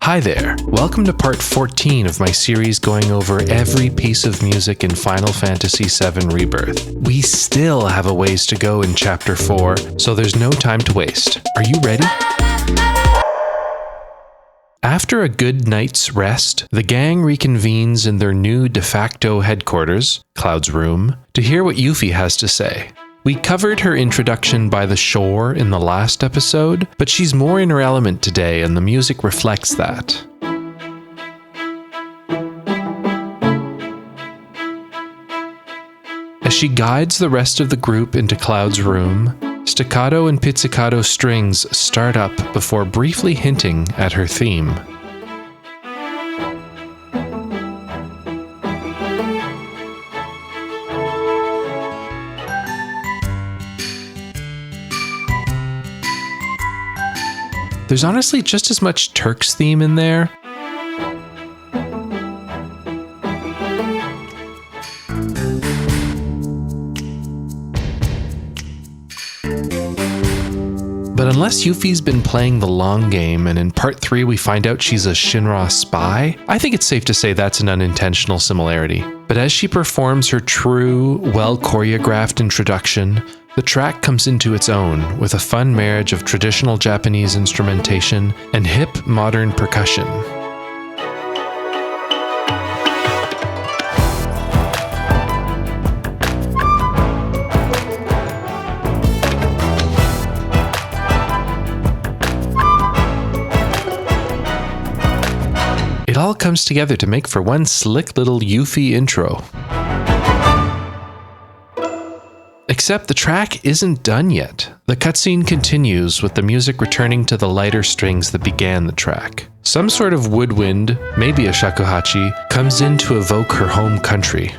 Hi there, welcome to part 14 of my series going over every piece of music in Final Fantasy VII Rebirth. We still have a ways to go in Chapter 4, so there's no time to waste. Are you ready? After a good night's rest, the gang reconvenes in their new de facto headquarters, Cloud's room, to hear what Yuffie has to say. We covered her introduction by the shore in the last episode, but she's more in her element today and the music reflects that. As she guides the rest of the group into Cloud's room, staccato and pizzicato strings start up before briefly hinting at her theme. There's honestly just as much Turk's theme in there. But unless Yuffie's been playing the long game and in part 3 we find out she's a Shinra spy, I think it's safe to say that's an unintentional similarity. But as she performs her true, well-choreographed introduction, the track comes into its own with a fun marriage of traditional Japanese instrumentation and hip modern percussion. It all comes together to make for one slick little Yuffie intro. Except the track isn't done yet. The cutscene continues with the music returning to the lighter strings that began the track. Some sort of woodwind, maybe a shakuhachi, comes in to evoke her home country.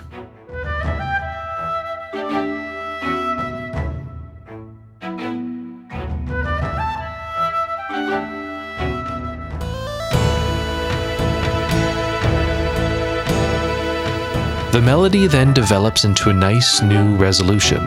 The melody then develops into a nice new resolution.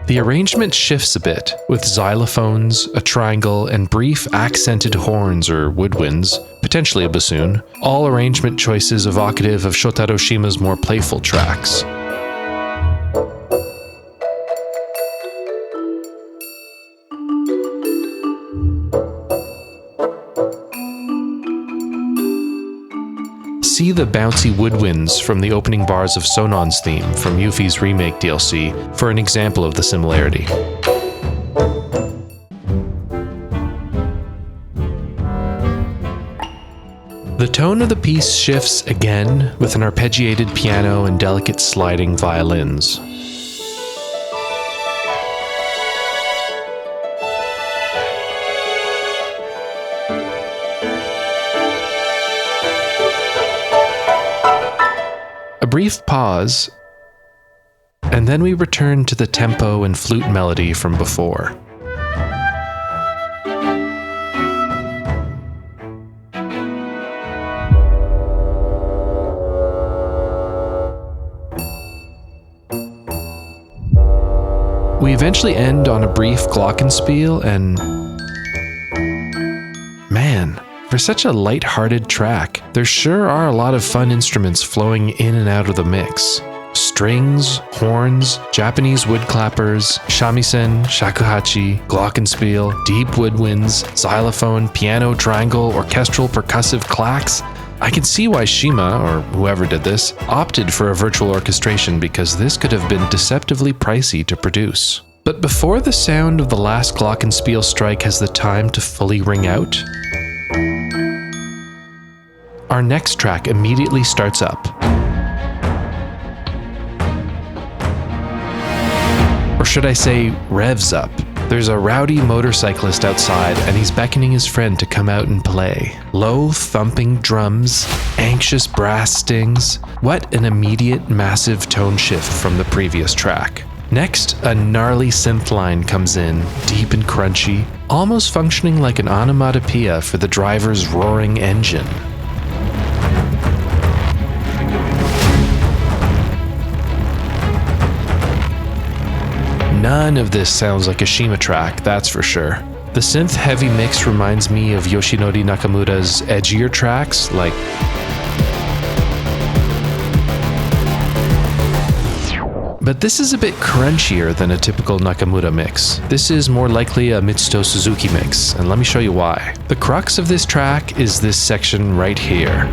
The arrangement shifts a bit, with xylophones, a triangle, and brief accented horns or woodwinds, potentially a bassoon, all arrangement choices evocative of Shotaro Shima's more playful tracks. See the bouncy woodwinds from the opening bars of Sonon's theme from Yuffie's Remake DLC for an example of the similarity. The tone of the piece shifts again with an arpeggiated piano and delicate sliding violins. A brief pause, and then we return to the tempo and flute melody from before. We eventually end on a brief glockenspiel and... man, for such a light-hearted track, there sure are a lot of fun instruments flowing in and out of the mix. Strings, horns, Japanese woodclappers, shamisen, shakuhachi, glockenspiel, deep woodwinds, xylophone, piano triangle, orchestral percussive clacks. I can see why Shima, or whoever did this, opted for a virtual orchestration because this could have been deceptively pricey to produce. But before the sound of the last glockenspiel strike has the time to fully ring out, our next track immediately starts up. Or should I say, revs up. There's a rowdy motorcyclist outside and he's beckoning his friend to come out and play. Low thumping drums, anxious brass stings. What an immediate massive tone shift from the previous track. Next, a gnarly synth line comes in, deep and crunchy, almost functioning like an onomatopoeia for the driver's roaring engine. None of this sounds like a Shima track, that's for sure. The synth-heavy mix reminds me of Yoshinori Nakamura's edgier tracks, like... But this is a bit crunchier than a typical Nakamura mix. This is more likely a Mitsuto Suzuki mix, and let me show you why. The crux of this track is this section right here.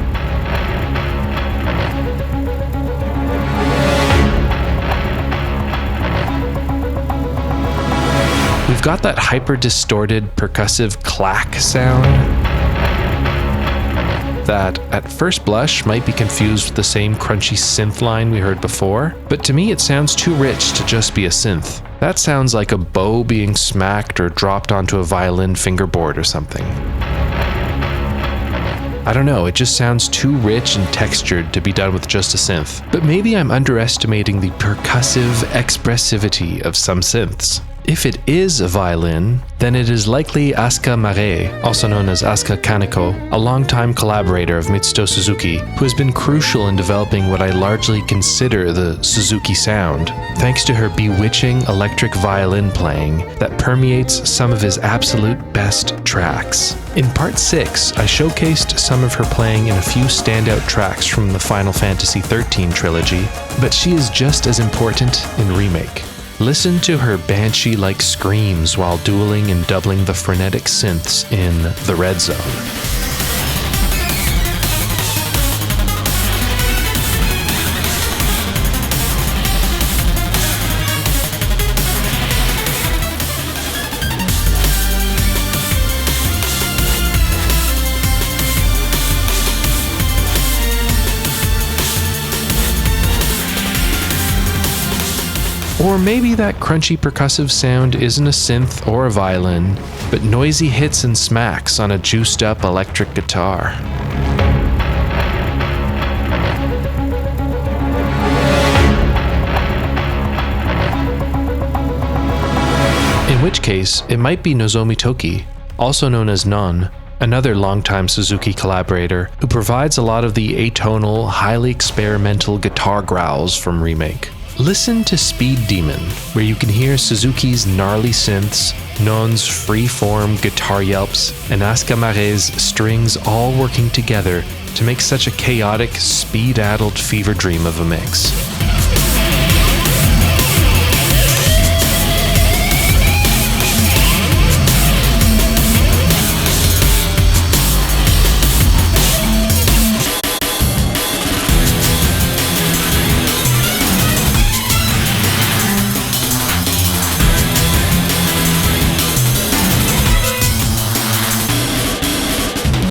We've got that hyper-distorted percussive clack sound that at first blush might be confused with the same crunchy synth line we heard before, but to me it sounds too rich to just be a synth. That sounds like a bow being smacked or dropped onto a violin fingerboard or something. I don't know, it just sounds too rich and textured to be done with just a synth. But maybe I'm underestimating the percussive expressivity of some synths. If it is a violin, then it is likely Asuka Mare, also known as Asuka Kaneko, a longtime collaborator of Mitsuto Suzuki, who has been crucial in developing what I largely consider the Suzuki sound, thanks to her bewitching electric violin playing that permeates some of his absolute best tracks. In part 6, I showcased some of her playing in a few standout tracks from the Final Fantasy XIII trilogy, but she is just as important in Remake. Listen to her banshee-like screams while dueling and doubling the frenetic synths in The Red Zone. Or maybe that crunchy percussive sound isn't a synth or a violin, but noisy hits and smacks on a juiced up electric guitar. In which case, it might be Nozomi Toki, also known as Non, another longtime Suzuki collaborator who provides a lot of the atonal, highly experimental guitar growls from Remake. Listen to Speed Demon, where you can hear Suzuki's gnarly synths, Non's free-form guitar yelps, and Asuka Mare's strings all working together to make such a chaotic, speed-addled fever dream of a mix.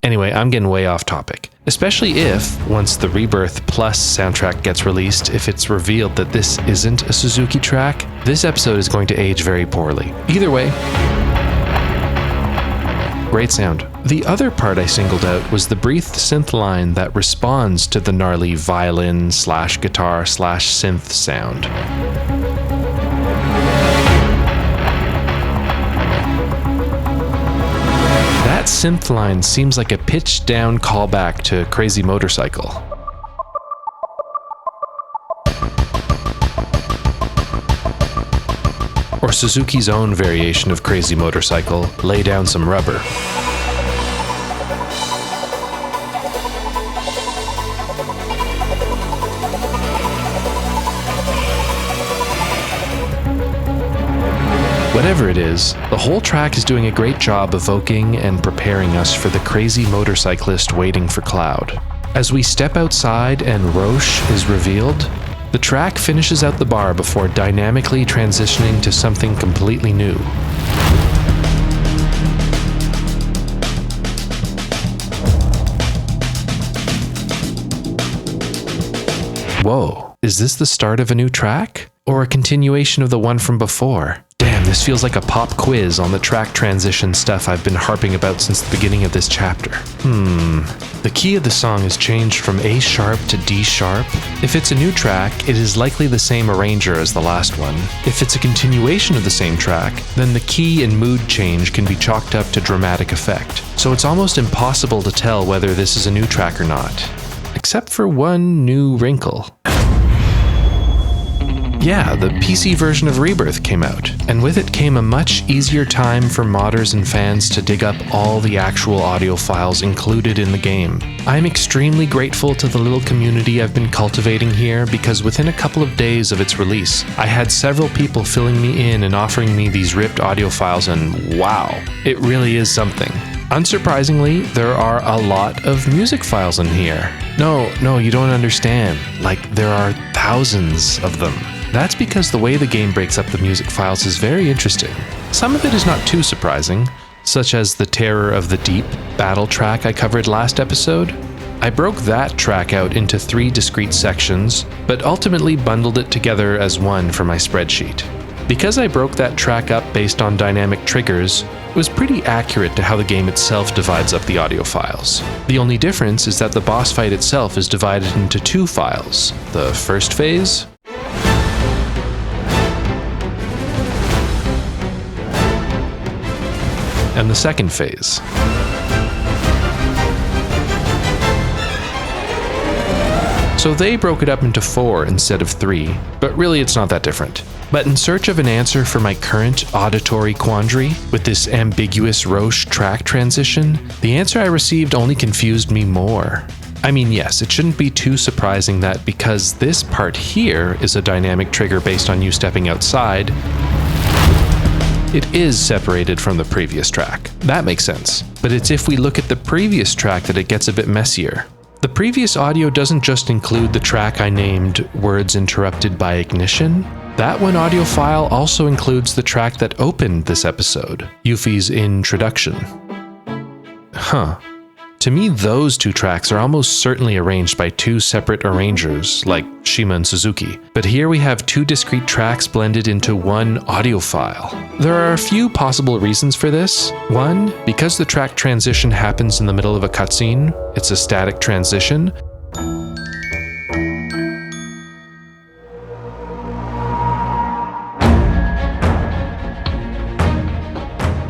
Anyway, I'm getting way off topic. Especially if, once the Rebirth Plus soundtrack gets released, if it's revealed that this isn't a Suzuki track, this episode is going to age very poorly. Either way, great sound. The other part I singled out was the brief synth line that responds to the gnarly violin/guitar/synth sound. That synth line seems like a pitched down callback to Crazy Motorcycle. Or Suzuki's own variation of Crazy Motorcycle, Lay Down Some Rubber. Whatever it is, the whole track is doing a great job evoking and preparing us for the crazy motorcyclist waiting for Cloud. As we step outside and Roche is revealed, the track finishes out the bar before dynamically transitioning to something completely new. Whoa, is this the start of a new track? Or a continuation of the one from before? Damn, this feels like a pop quiz on the track transition stuff I've been harping about since the beginning of this chapter. The key of the song has changed from A sharp to D sharp. If it's a new track, it is likely the same arranger as the last one. If it's a continuation of the same track, then the key and mood change can be chalked up to dramatic effect. So it's almost impossible to tell whether this is a new track or not. Except for one new wrinkle. Yeah, the PC version of Rebirth came out, and with it came a much easier time for modders and fans to dig up all the actual audio files included in the game. I'm extremely grateful to the little community I've been cultivating here because within a couple of days of its release, I had several people filling me in and offering me these ripped audio files, and wow, it really is something. Unsurprisingly, there are a lot of music files in here. No, you don't understand. Like, there are thousands of them. That's because the way the game breaks up the music files is very interesting. Some of it is not too surprising, such as the Terror of the Deep battle track I covered last episode. I broke that track out into 3 discrete sections, but ultimately bundled it together as one for my spreadsheet. Because I broke that track up based on dynamic triggers, it was pretty accurate to how the game itself divides up the audio files. The only difference is that the boss fight itself is divided into 2 files, the first phase and the second phase. So they broke it up into 4 instead of 3, but really it's not that different. But in search of an answer for my current auditory quandary with this ambiguous Roche track transition, the answer I received only confused me more. I mean, yes, it shouldn't be too surprising that because this part here is a dynamic trigger based on you stepping outside, it is separated from the previous track. That makes sense. But it's if we look at the previous track that it gets a bit messier. The previous audio doesn't just include the track I named Words Interrupted by Ignition. That one audio file also includes the track that opened this episode, Yuffie's introduction. To me, those 2 tracks are almost certainly arranged by 2 separate arrangers, like Shima and Suzuki. But here we have 2 discrete tracks blended into one audio file. There are a few possible reasons for this. One, because the track transition happens in the middle of a cutscene, it's a static transition.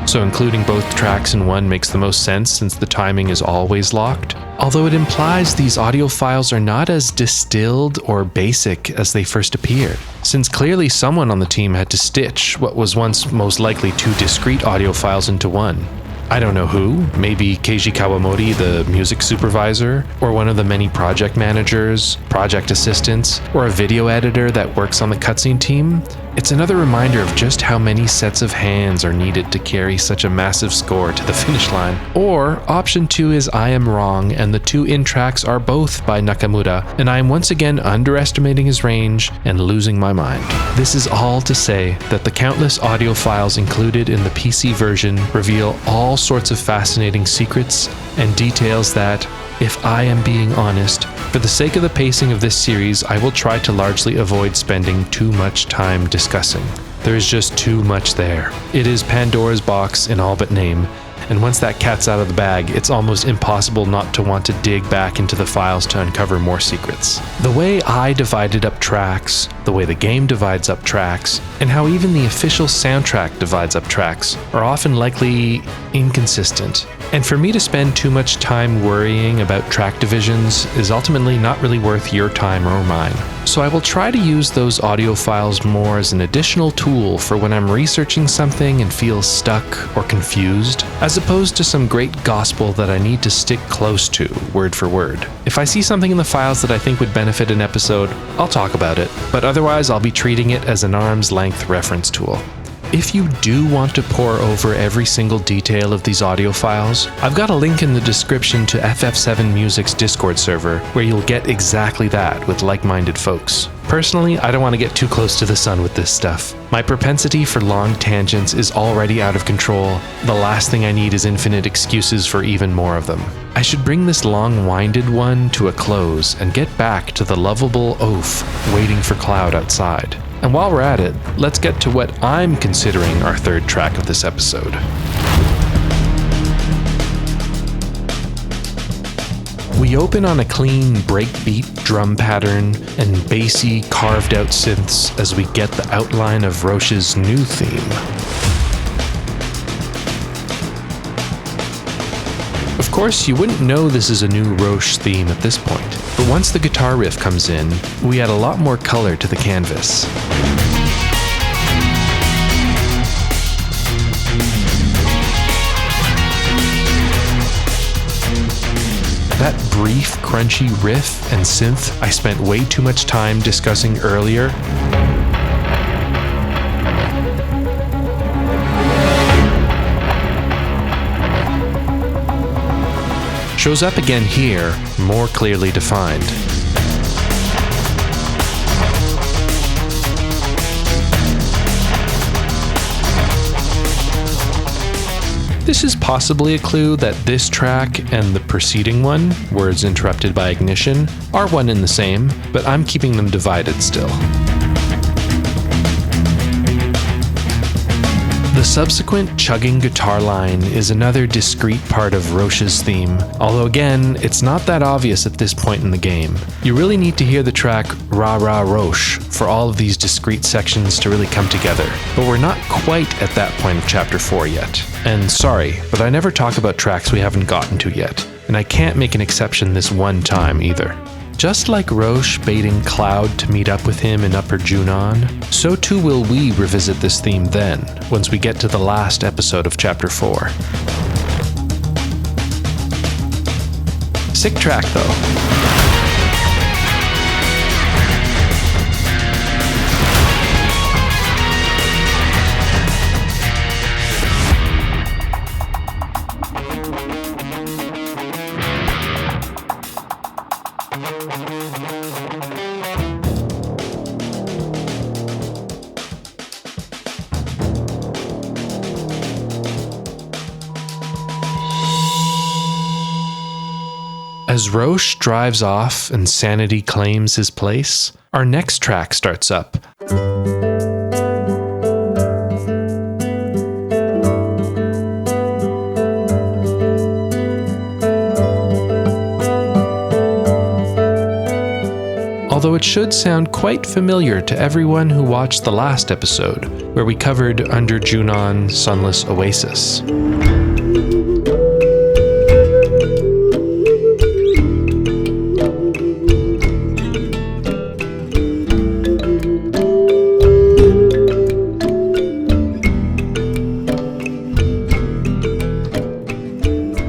So including both tracks in one makes the most sense since the timing is always locked. Although it implies these audio files are not as distilled or basic as they first appeared, since clearly someone on the team had to stitch what was once most likely 2 discrete audio files into one. I don't know who, maybe Keiji Kawamori, the music supervisor, or one of the many project managers, project assistants, or a video editor that works on the cutscene team. It's another reminder of just how many sets of hands are needed to carry such a massive score to the finish line. Or option 2 is I am wrong and the 2 in tracks are both by Nakamura, and I am once again underestimating his range and losing my mind. This is all to say that the countless audio files included in the PC version reveal all sorts of fascinating secrets and details that, if I am being honest, for the sake of the pacing of this series, I will try to largely avoid spending too much time discussing. There is just too much there. It is Pandora's box in all but name, and once that cat's out of the bag, it's almost impossible not to want to dig back into the files to uncover more secrets. The way I divided up tracks, the way the game divides up tracks, and how even the official soundtrack divides up tracks are often likely inconsistent. And for me to spend too much time worrying about track divisions is ultimately not really worth your time or mine. So I will try to use those audio files more as an additional tool for when I'm researching something and feel stuck or confused, as opposed to some great gospel that I need to stick close to, word for word. If I see something in the files that I think would benefit an episode, I'll talk about it, but otherwise I'll be treating it as an arm's length reference tool. If you do want to pore over every single detail of these audio files, I've got a link in the description to FF7 Music's Discord server where you'll get exactly that with like-minded folks. Personally, I don't want to get too close to the sun with this stuff. My propensity for long tangents is already out of control. The last thing I need is infinite excuses for even more of them. I should bring this long-winded one to a close and get back to the lovable oaf waiting for Cloud outside. And while we're at it, let's get to what I'm considering our 3rd track of this episode. We open on a clean breakbeat drum pattern and bassy carved out synths as we get the outline of Roche's new theme. Of course, you wouldn't know this is a new Roche theme at this point, but once the guitar riff comes in, we add a lot more color to the canvas. That brief, crunchy riff and synth I spent way too much time discussing earlier shows up again here, more clearly defined. This is possibly a clue that this track and the preceding one, Words Interrupted by Ignition, are one and the same, but I'm keeping them divided still. The subsequent chugging guitar line is another discrete part of Roche's theme, although again, it's not that obvious at this point in the game. You really need to hear the track Ra Ra Roche for all of these discrete sections to really come together, but we're not quite at that point of Chapter 4 yet. And sorry, but I never talk about tracks we haven't gotten to yet, and I can't make an exception this one time either. Just like Roche baiting Cloud to meet up with him in Upper Junon, so too will we revisit this theme then, once we get to the last episode of Chapter 4. Sick track though. As Roche drives off and Sanity claims his place, our next track starts up. Although it should sound quite familiar to everyone who watched the last episode, where we covered Under Junon Sunless Oasis.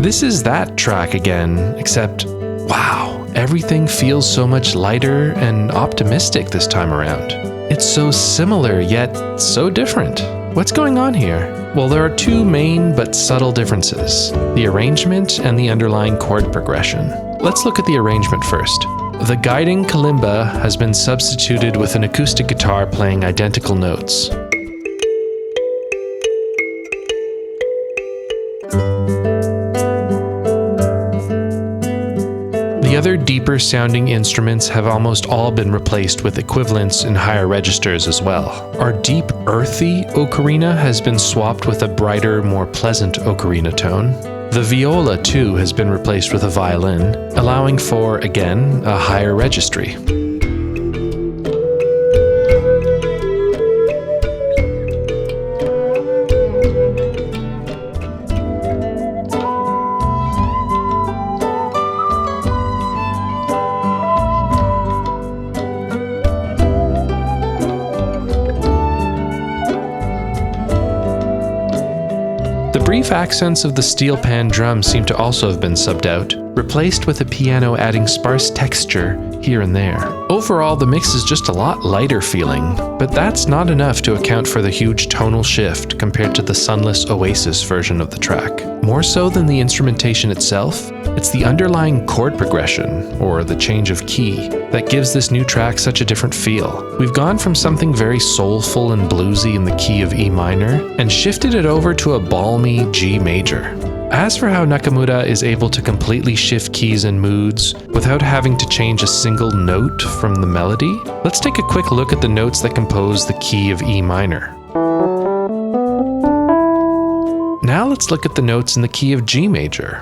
This is that track again, except, wow, everything feels so much lighter and optimistic this time around. It's so similar, yet so different. What's going on here? Well, there are two main but subtle differences, the arrangement and the underlying chord progression. Let's look at the arrangement first. The guiding kalimba has been substituted with an acoustic guitar playing identical notes. The other deeper sounding instruments have almost all been replaced with equivalents in higher registers as well. Our deep, earthy ocarina has been swapped with a brighter, more pleasant ocarina tone. The viola, too, has been replaced with a violin, allowing for, again, a higher registry. The brief accents of the steel pan drum seem to also have been subbed out, replaced with a piano adding sparse texture here and there. Overall, the mix is just a lot lighter feeling, but that's not enough to account for the huge tonal shift compared to the Sunless Oasis version of the track. More so than the instrumentation itself, it's the underlying chord progression, or the change of key, that gives this new track such a different feel. We've gone from something very soulful and bluesy in the key of E minor, and shifted it over to a balmy G major. As for how Nakamura is able to completely shift keys and moods without having to change a single note from the melody, let's take a quick look at the notes that compose the key of E minor. Now let's look at the notes in the key of G major.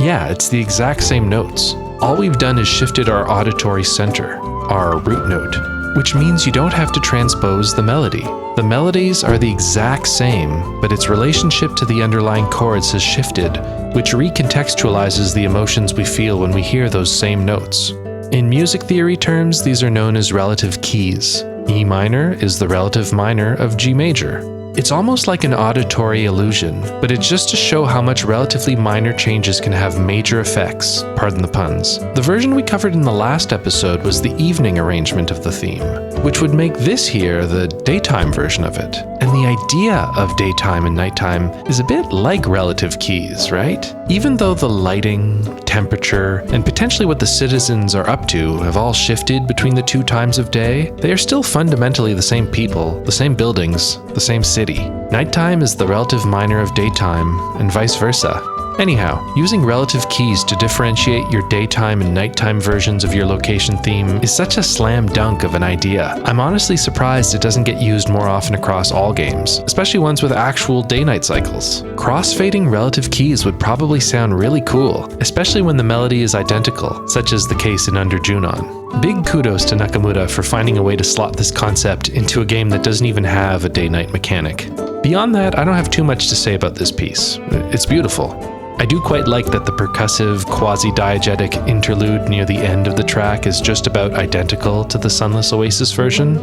Yeah, it's the exact same notes. All we've done is shifted our auditory center, our root note, which means you don't have to transpose the melody. The melodies are the exact same, but its relationship to the underlying chords has shifted, which recontextualizes the emotions we feel when we hear those same notes. In music theory terms, these are known as relative keys. E minor is the relative minor of G major. It's almost like an auditory illusion, but it's just to show how much relatively minor changes can have major effects, pardon the puns. The version we covered in the last episode was the evening arrangement of the theme, which would make this here the daytime version of it. And the idea of daytime and nighttime is a bit like relative keys, right? Even though the lighting, temperature, and potentially what the citizens are up to have all shifted between the two times of day, they are still fundamentally the same people, the same buildings, the same city. Nighttime is the relative minor of daytime, and vice versa. Anyhow, using relative keys to differentiate your daytime and nighttime versions of your location theme is such a slam dunk of an idea. I'm honestly surprised it doesn't get used more often across all games, especially ones with actual day-night cycles. Crossfading relative keys would probably sound really cool, especially when the melody is identical, such as the case in Under Junon. Big kudos to Nakamura for finding a way to slot this concept into a game that doesn't even have a day-night mechanic. Beyond that, I don't have too much to say about this piece. It's beautiful. I do quite like that the percussive, quasi-diegetic interlude near the end of the track is just about identical to the Sunless Oasis version.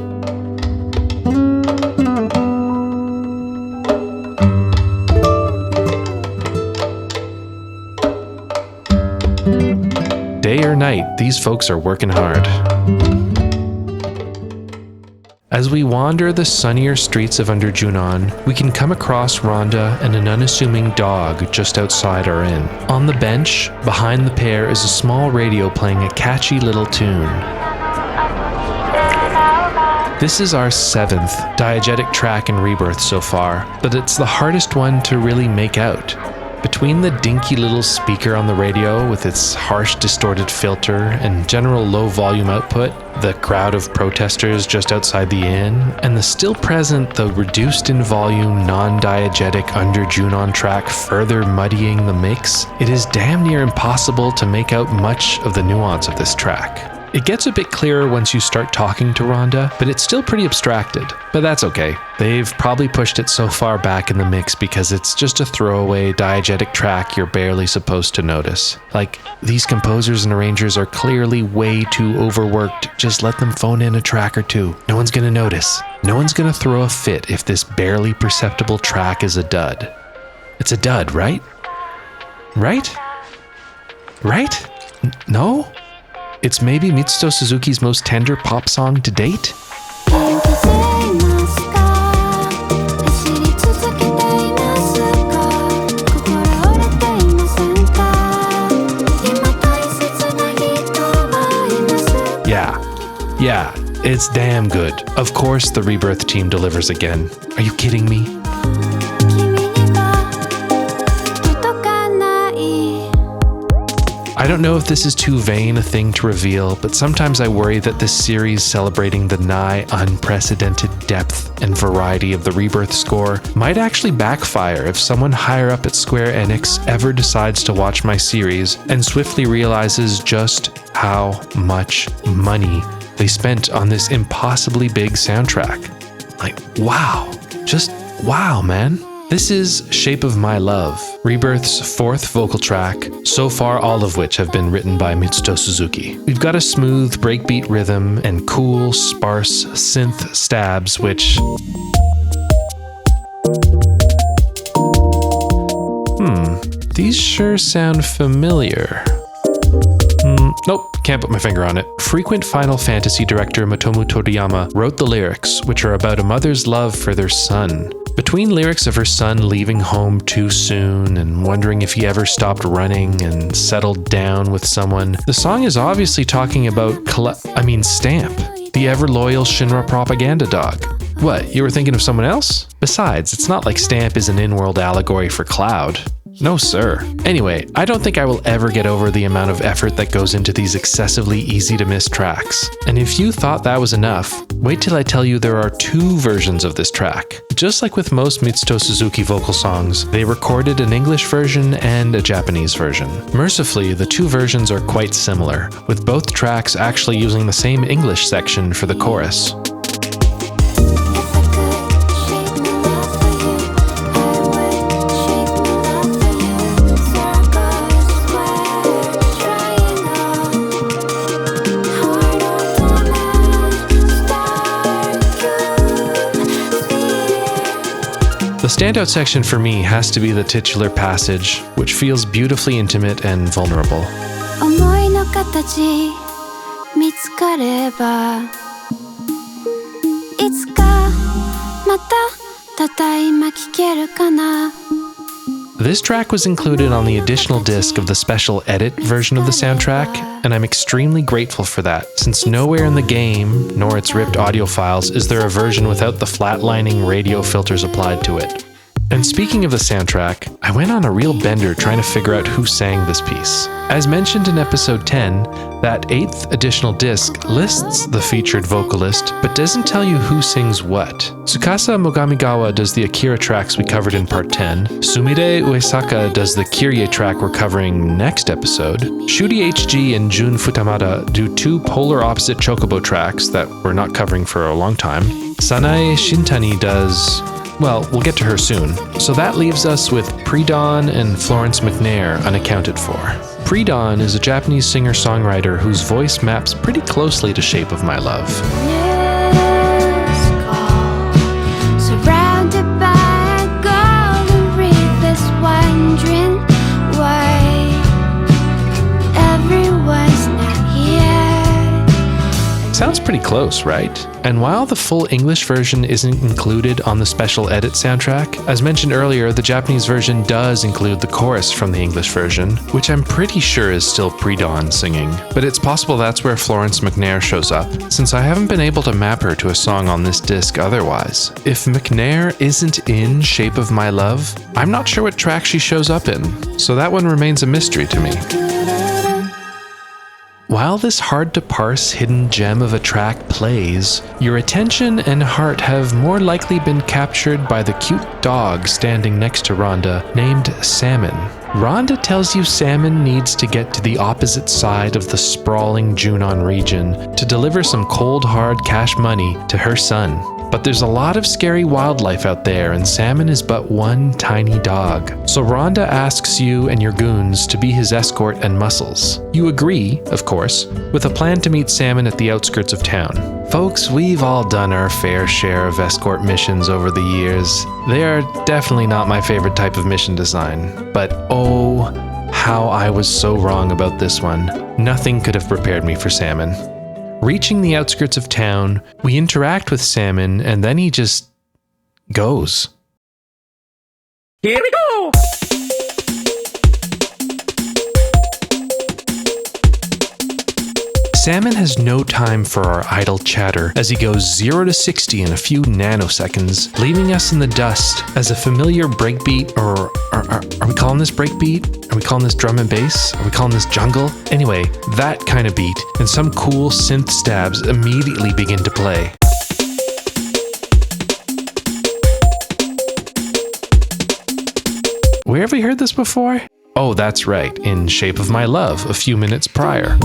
Day or night, these folks are working hard. As we wander the sunnier streets of Under Junon, we can come across Rhonda and an unassuming dog just outside our inn. On the bench, behind the pair, is a small radio playing a catchy little tune. This is our 7th diegetic track in Rebirth so far, but it's the hardest one to really make out. Between the dinky little speaker on the radio with its harsh distorted filter and general low volume output, the crowd of protesters just outside the inn, and the still present though reduced in volume non-diegetic Under Junon track further muddying the mix, it is damn near impossible to make out much of the nuance of this track. It gets a bit clearer once you start talking to Rhonda, but it's still pretty abstracted. But that's okay. They've probably pushed it so far back in the mix because it's just a throwaway diegetic track you're barely supposed to notice. Like, these composers and arrangers are clearly way too overworked. Just let them phone in a track or two. No one's gonna notice. No one's gonna throw a fit if this barely perceptible track is a dud. It's a dud, right? Right? Right? No? It's maybe Mitsuto Suzuki's most tender pop song to date? Yeah, it's damn good. Of course the Rebirth team delivers again. Are you kidding me? I don't know if this is too vain a thing to reveal, but sometimes I worry that this series celebrating the nigh unprecedented depth and variety of the Rebirth score might actually backfire if someone higher up at Square Enix ever decides to watch my series and swiftly realizes just how much money they spent on this impossibly big soundtrack. Like, wow. Just wow, man. This is Shape of My Love, Rebirth's 4th vocal track, so far all of which have been written by Mitsuto Suzuki. We've got a smooth breakbeat rhythm and cool, sparse synth stabs, which... these sure sound familiar. Nope, can't put my finger on it. Frequent Final Fantasy director Motomu Toriyama wrote the lyrics, which are about a mother's love for their son. Between lyrics of her son leaving home too soon and wondering if he ever stopped running and settled down with someone, the song is obviously talking about Stamp, the ever-loyal Shinra propaganda dog. What, you were thinking of someone else? Besides, it's not like Stamp is an in-world allegory for Cloud. No, sir. Anyway, I don't think I will ever get over the amount of effort that goes into these excessively easy to miss tracks. And if you thought that was enough, wait till I tell you there are two versions of this track. Just like with most Mitsuto Suzuki vocal songs, they recorded an English version and a Japanese version. Mercifully, the two versions are quite similar, with both tracks actually using the same English section for the chorus. The standout section for me has to be the titular passage, which feels beautifully intimate and vulnerable. 思いの形見つかればいつかまたただいま聞けるかな This track was included on the additional disc of the special edit version of the soundtrack, and I'm extremely grateful for that, since nowhere in the game, nor its ripped audio files, is there a version without the flatlining radio filters applied to it. And speaking of the soundtrack, I went on a real bender trying to figure out who sang this piece. As mentioned in episode 10, that 8th additional disc lists the featured vocalist, but doesn't tell you who sings what. Tsukasa Mogamigawa does the Akira tracks we covered in part 10, Sumire Uesaka does the Kyrie track we're covering next episode, Shuri HG and Jun Futamada do two polar opposite Chocobo tracks that we're not covering for a long time, Sanae Shintani does... well, we'll get to her soon. So that leaves us with Pre-Dawn and Florence McNair unaccounted for. Pre-Dawn is a Japanese singer-songwriter whose voice maps pretty closely to Shape of My Love. Surrounded by a golden wreath, wondering why everyone's not here. Sounds pretty close, right? And while the full English version isn't included on the special edit soundtrack, as mentioned earlier, the Japanese version does include the chorus from the English version, which I'm pretty sure is still Pre-Dawn singing. But it's possible that's where Florence McNair shows up, since I haven't been able to map her to a song on this disc otherwise. If McNair isn't in Shape of My Love, I'm not sure what track she shows up in, so that one remains a mystery to me. While this hard-to-parse hidden gem of a track plays, your attention and heart have more likely been captured by the cute dog standing next to Rhonda, named Salmon. Rhonda tells you Salmon needs to get to the opposite side of the sprawling Junon region to deliver some cold hard cash money to her son. But there's a lot of scary wildlife out there, and Salmon is but one tiny dog. So Rhonda asks you and your goons to be his escort and muscles. You agree, of course, with a plan to meet Salmon at the outskirts of town. Folks, we've all done our fair share of escort missions over the years. They are definitely not my favorite type of mission design, but oh, how I was so wrong about this one. Nothing could have prepared me for Salmon. Reaching the outskirts of town, we interact with Salmon, and then he just goes. Here we go! Salmon has no time for our idle chatter as he goes 0 to 60 in a few nanoseconds, leaving us in the dust as a familiar breakbeat, or are we calling this breakbeat? Are we calling this drum and bass? Are we calling this jungle? Anyway, that kind of beat and some cool synth stabs immediately begin to play. Where have we heard this before? Oh, that's right, in Shape of My Love a few minutes prior.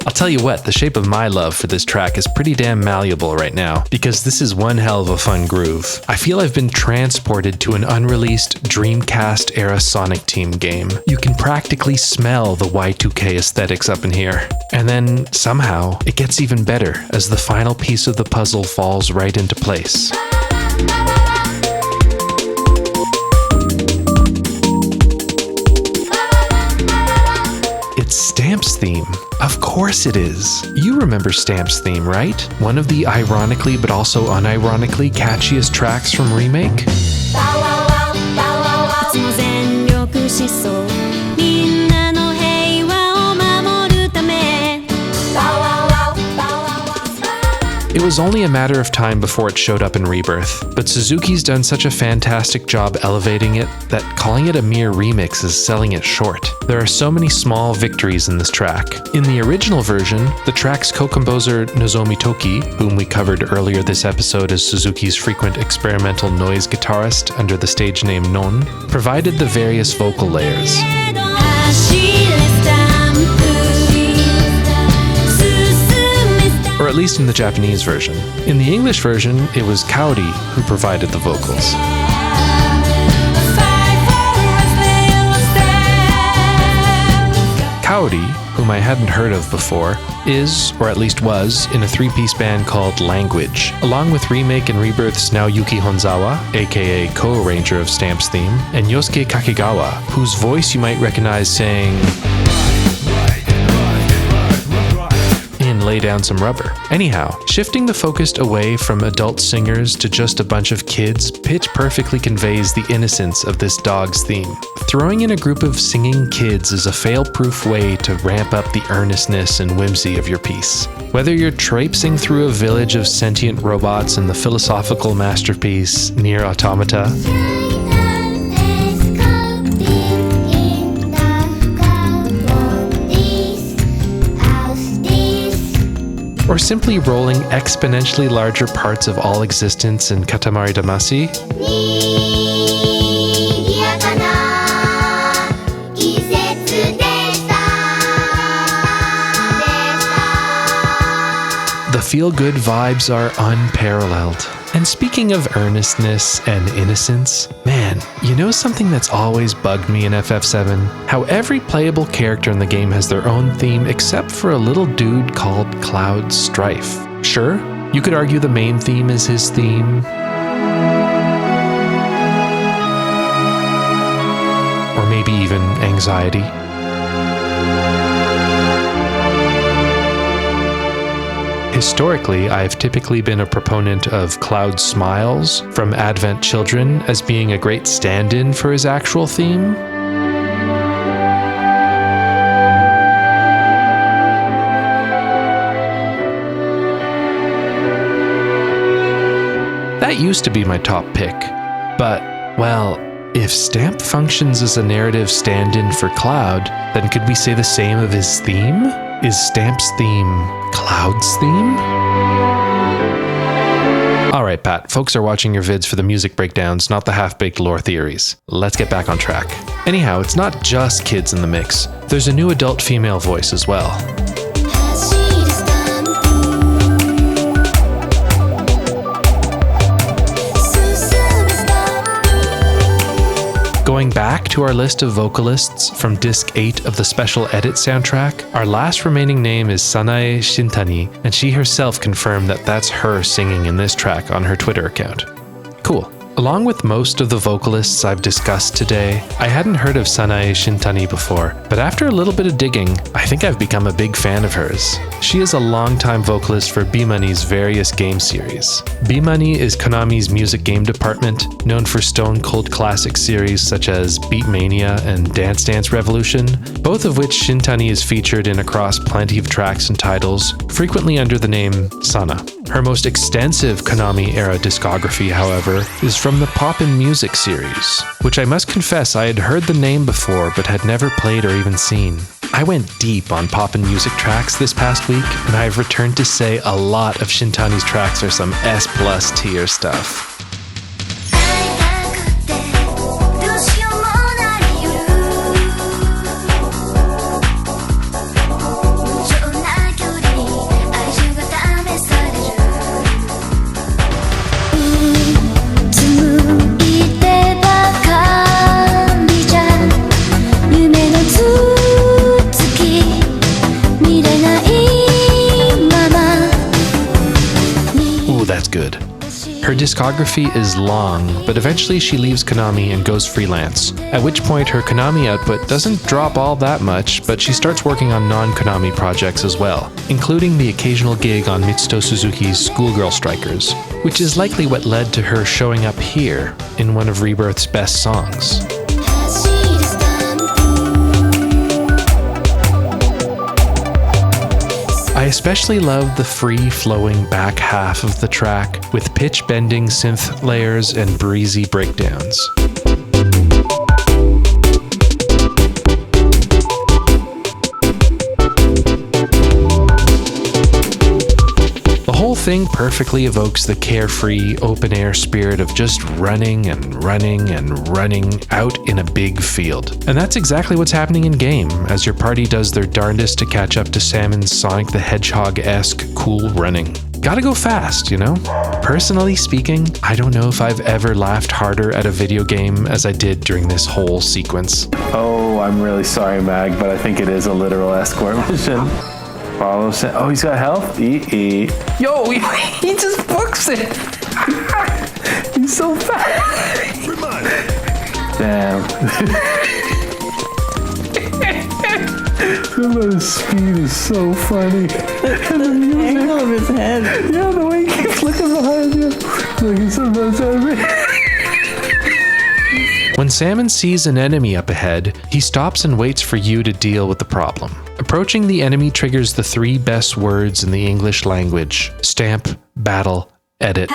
I'll tell you what, the Shape of My Love for this track is pretty damn malleable right now, because this is one hell of a fun groove. I feel I've been transported to an unreleased Dreamcast-era Sonic Team game. You can practically smell the Y2K aesthetics up in here. And then, somehow, it gets even better as the final piece of the puzzle falls right into place. It's Stamp's theme. Of course it is. You remember Stamp's theme, right? One of the ironically but also unironically catchiest tracks from Remake? It was only a matter of time before it showed up in Rebirth, but Suzuki's done such a fantastic job elevating it that calling it a mere remix is selling it short. There are so many small victories in this track. In the original version, the track's co-composer Nozomi Toki, whom we covered earlier this episode as Suzuki's frequent experimental noise guitarist under the stage name Non, provided the various vocal layers. Or at least in the Japanese version. In the English version, it was Kaori who provided the vocals. Kaori, whom I hadn't heard of before, is, or at least was, in a three-piece band called Language, along with Remake and Rebirth's Naoyuki Honzawa, aka co-arranger of Stamp's theme, and Yosuke Kakegawa, whose voice you might recognize saying in Lay Down Some Rubber. Anyhow, shifting the focus away from adult singers to just a bunch of kids pitch perfectly conveys the innocence of this dog's theme. Throwing in a group of singing kids is a fail-proof way to ramp up the earnestness and whimsy of your piece. Whether you're traipsing through a village of sentient robots in the philosophical masterpiece Nier Automata, or simply rolling exponentially larger parts of all existence in Katamari Damacy, the feel-good vibes are unparalleled. And speaking of earnestness and innocence, man, you know something that's always bugged me in FF7? How every playable character in the game has their own theme except for a little dude called Cloud Strife. Sure, you could argue the main theme is his theme, or maybe even Anxiety. Historically, I've typically been a proponent of Cloud Smiles from Advent Children as being a great stand-in for his actual theme. That used to be my top pick, but, well, if Stamp functions as a narrative stand-in for Cloud, then could we say the same of his theme? Is Stamp's theme Cloud's theme? Alright, Pat, folks are watching your vids for the music breakdowns, not the half-baked lore theories. Let's get back on track. Anyhow, it's not just kids in the mix. There's a new adult female voice as well. Going back to our list of vocalists from Disc 8 of the Special Edit soundtrack, our last remaining name is Sanae Shintani, and she herself confirmed that that's her singing in this track on her Twitter account. Cool. Along with most of the vocalists I've discussed today, I hadn't heard of Sanae Shintani before, but after a little bit of digging, I think I've become a big fan of hers. She is a longtime vocalist for Bemani's various game series. Bemani is Konami's music game department, known for Stone Cold classic series such as Beatmania and Dance Dance Revolution, both of which Shintani is featured in across plenty of tracks and titles, frequently under the name Sana. Her most extensive Konami-era discography, however, is from the Poppin' Music series, which I must confess I had heard the name before but had never played or even seen. I went deep on Poppin' Music tracks this past week, and I've returned to say a lot of Shintani's tracks are some S+ tier stuff. Her discography is long, but eventually she leaves Konami and goes freelance, at which point her Konami output doesn't drop all that much, but she starts working on non-Konami projects as well, including the occasional gig on Mitsuto Suzuki's Schoolgirl Strikers, which is likely what led to her showing up here in one of Rebirth's best songs. I especially love the free-flowing back half of the track with pitch-bending synth layers and breezy breakdowns. The whole thing perfectly evokes the carefree, open-air spirit of just running and running and running out in a big field. And that's exactly what's happening in game, as your party does their darndest to catch up to Salmon's Sonic the Hedgehog-esque cool running. Gotta go fast, you know? Personally speaking, I don't know if I've ever laughed harder at a video game as I did during this whole sequence. Oh, I'm really sorry, Mag, but I think it is a literal escort mission. Follow. Oh, he's got health? Eat. Yo, he just books it. He's so fast. Damn. Some of his speed is so funny. And the music. The angle of his head. Yeah, the way he keeps looking behind you. Like he's somebody's enemy. When Salmon sees an enemy up ahead, he stops and waits for you to deal with the problem. Approaching the enemy triggers the 3 best words in the English language: stamp, battle, edit.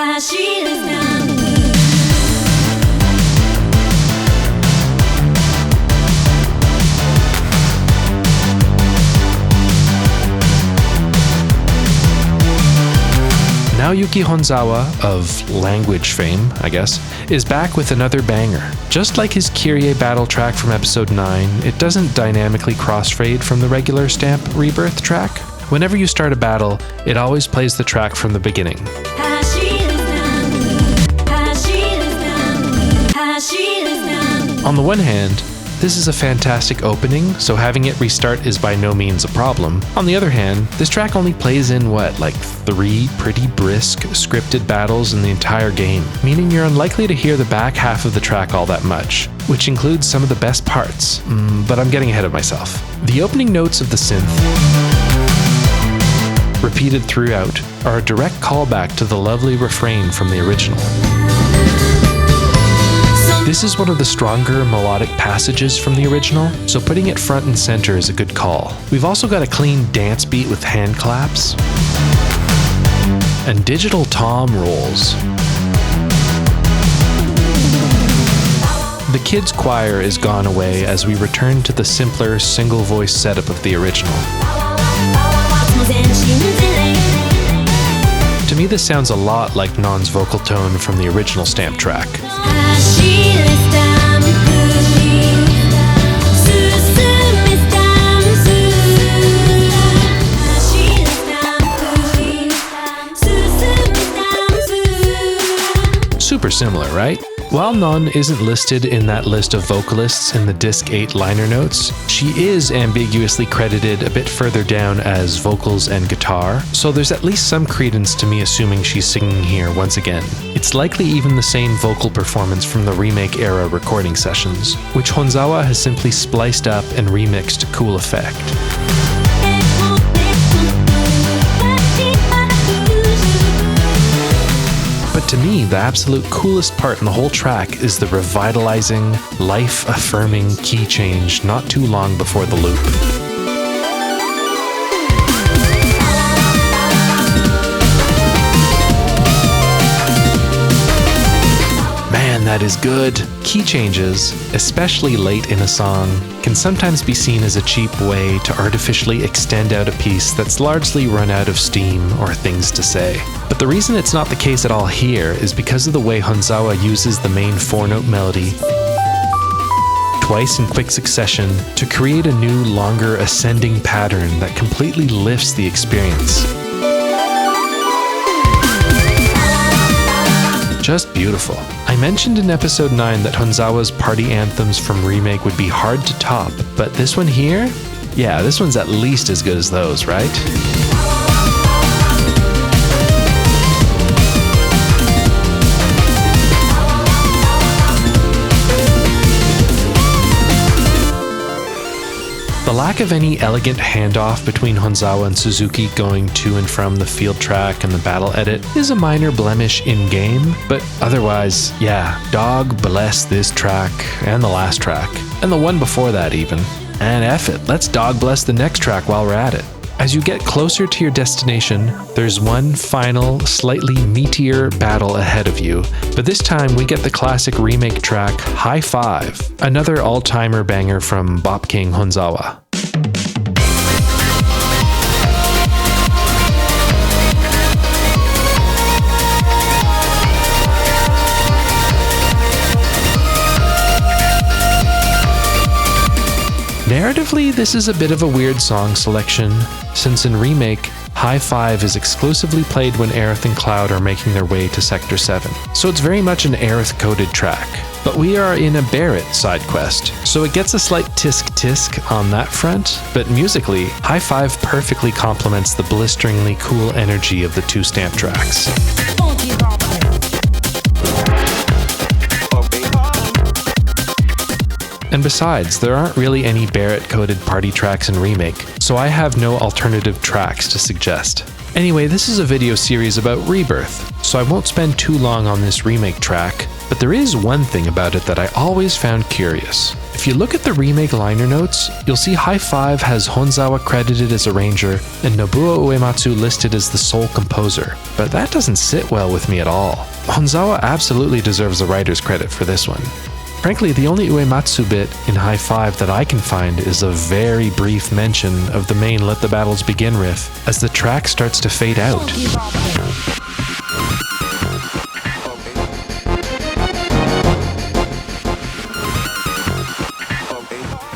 Naoyuki Honzawa, of language fame, I guess, is back with another banger. Just like his Kyrie battle track from episode 9, it doesn't dynamically crossfade from the regular Stamp Rebirth track. Whenever you start a battle, it always plays the track from the beginning. On the one hand, this is a fantastic opening, so having it restart is by no means a problem. On the other hand, this track only plays in like 3 pretty brisk scripted battles in the entire game, meaning you're unlikely to hear the back half of the track all that much, which includes some of the best parts, but I'm getting ahead of myself. The opening notes of the synth, repeated throughout, are a direct callback to the lovely refrain from the original. This is one of the stronger melodic passages from the original, so putting it front and center is a good call. We've also got a clean dance beat with hand claps and digital tom rolls. The kids' choir is gone away as we return to the simpler single voice setup of the original. To me, this sounds a lot like Non's vocal tone from the original Stamp track. Super similar, right? While Non isn't listed in that list of vocalists in the Disc 8 liner notes, she is ambiguously credited a bit further down as vocals and guitar, so there's at least some credence to me assuming she's singing here once again. It's likely even the same vocal performance from the remake era recording sessions, which Honzawa has simply spliced up and remixed to cool effect. But to me, the absolute coolest part in the whole track is the revitalizing, life-affirming key change not too long before the loop. Man, that is good. Key changes, especially late in a song, can sometimes be seen as a cheap way to artificially extend out a piece that's largely run out of steam or things to say. But the reason it's not the case at all here is because of the way Honzawa uses the main 4-note melody twice in quick succession to create a new, longer ascending pattern that completely lifts the experience. Just beautiful. I mentioned in episode 9 that Honzawa's party anthems from Remake would be hard to top, but this one here? Yeah, this one's at least as good as those, right? The lack of any elegant handoff between Honzawa and Suzuki going to and from the field track and the battle edit is a minor blemish in-game, but otherwise, yeah, dog bless this track, and the last track, and the one before that even. And F it, let's dog bless the next track while we're at it. As you get closer to your destination, there's one final, slightly meatier battle ahead of you, but this time we get the classic remake track High Five, another all-timer banger from Bop King Honzawa. Narratively, this is a bit of a weird song selection, since in Remake, High Five is exclusively played when Aerith and Cloud are making their way to Sector 7, so it's very much an Aerith-coded track. But we are in a Barret side quest, so it gets a slight tisk-tisk on that front, but musically, High Five perfectly complements the blisteringly cool energy of the two stamp tracks. And besides, there aren't really any Barret-coded party tracks in Remake, so I have no alternative tracks to suggest. Anyway, this is a video series about Rebirth, so I won't spend too long on this Remake track, but there is one thing about it that I always found curious. If you look at the Remake liner notes, you'll see High Five has Honzawa credited as arranger and Nobuo Uematsu listed as the sole composer, but that doesn't sit well with me at all. Honzawa absolutely deserves a writer's credit for this one. Frankly, the only Uematsu bit in High Five that I can find is a very brief mention of the main Let the Battles Begin riff as the track starts to fade out.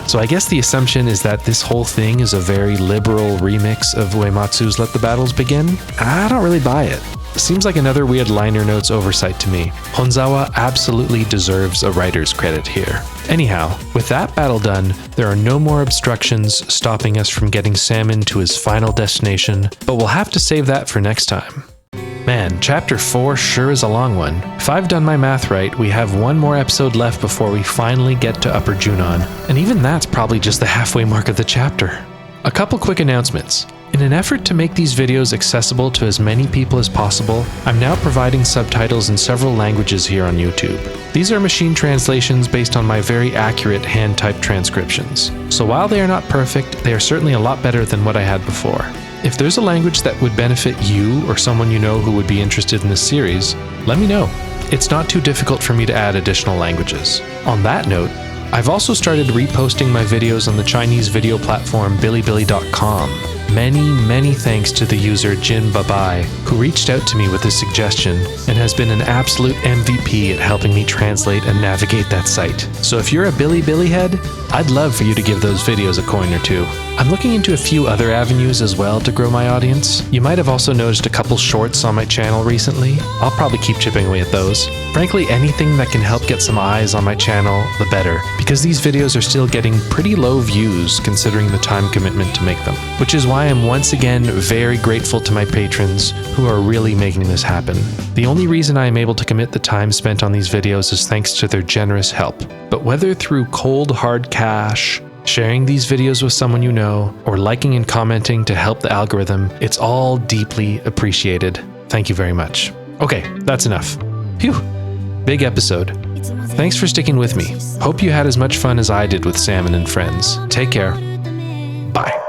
So I guess the assumption is that this whole thing is a very liberal remix of Uematsu's Let the Battles Begin? I don't really buy it. Seems like another weird liner notes oversight to me. Honzawa absolutely deserves a writer's credit here. Anyhow, with that battle done, there are no more obstructions stopping us from getting Salmon to his final destination, but we'll have to save that for next time. Man, Chapter 4 sure is a long one. If I've done my math right, we have one more episode left before we finally get to Upper Junon, and even that's probably just the halfway mark of the chapter. A couple quick announcements. In an effort to make these videos accessible to as many people as possible, I'm now providing subtitles in several languages here on YouTube. These are machine translations based on my very accurate hand-typed transcriptions. So while they are not perfect, they are certainly a lot better than what I had before. If there's a language that would benefit you or someone you know who would be interested in this series, let me know. It's not too difficult for me to add additional languages. On that note, I've also started reposting my videos on the Chinese video platform Bilibili.com. Many thanks to the user Jin Babai, who reached out to me with this suggestion and has been an absolute MVP at helping me translate and navigate that site. So if you're a Bilibili head, I'd love for you to give those videos a coin or two. I'm looking into a few other avenues as well to grow my audience. You might have also noticed a couple shorts on my channel recently. I'll probably keep chipping away at those. Frankly, anything that can help get some eyes on my channel, the better, because these videos are still getting pretty low views considering the time commitment to make them. Which is why I'm once again very grateful to my patrons who are really making this happen. The only reason I am able to commit the time spent on these videos is thanks to their generous help. But whether through cold hard cash, sharing these videos with someone you know, or liking and commenting to help the algorithm, it's all deeply appreciated. Thank you very much. Okay, that's enough. Phew, big episode. Thanks for sticking with me. Hope you had as much fun as I did with Salmon and friends. Take care. Bye.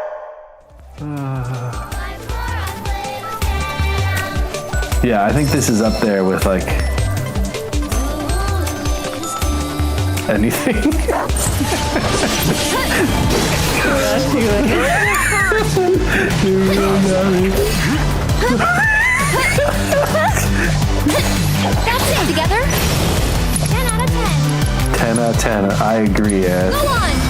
Yeah, I think this is up there with like anything. That's it, together? 10 out of 10. 10 out of 10. I agree, Ed. Go on!